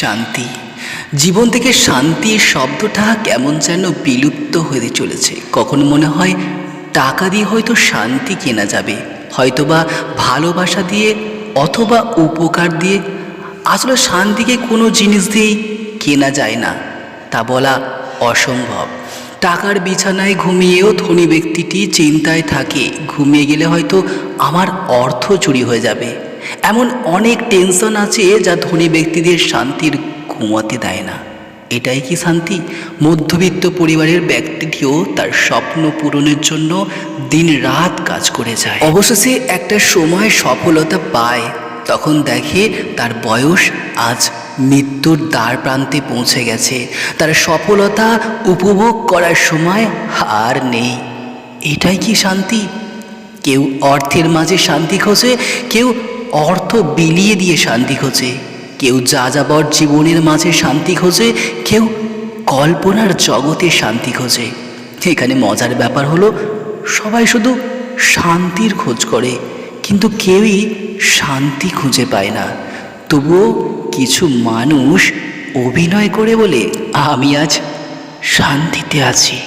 শান্তি। জীবন থেকে শান্তি শব্দটা কেমন যেন বিলুপ্ত হয়ে চলেছে। কখন মনে হয় টাকা দিয়ে হয়তো শান্তি কেনা যাবে, হয়তোবা ভালোবাসা দিয়ে, অথবা উপকার দিয়ে। আসলে শান্তিকে কোনো জিনিস দিয়েই কেনা যায় না, তা বলা অসম্ভব। টাকার বিছানায় ঘুমিয়েও ধনী ব্যক্তিটি চিন্তায় থাকে, ঘুমিয়ে গেলে হয়তো আমার অর্থ চুরি হয়ে যাবে। এমন অনেক টেনশন আছে যা ধনী ব্যক্তিদের শান্তির ঘুমাতে দেয় না। এটাই কি শান্তি? মধ্যবিত্ত পরিবারের ব্যক্তিটিও তার স্বপ্ন পূরণের জন্য দিন রাত কাজ করে যায়, অবশেষে একটা সময় সফলতা পায়। তখন দেখে তার বয়স আজ মৃত্যুর দ্বার প্রান্তে পৌঁছে গেছে। তার সফলতা উপভোগ করার সময় আর নেই। এটাই কি শান্তি? কেউ অর্থের মাঝে শান্তি খোঁজে, কেউ অর্থ বিলিয়ে দিয়ে শান্তি খোঁজে, কেউ যাযাবর জীবনের মাঝে শান্তি খোঁজে, কেউ কল্পনার জগতে শান্তি খোঁজে। এখানে মজার ব্যাপার হলো, সবাই শুধু শান্তির খোঁজ করে, কিন্তু কেউই শান্তি খুঁজে পায় না। তবুও কিছু মানুষ অভিনয় করে বলে আমি আজ শান্তিতে আছি।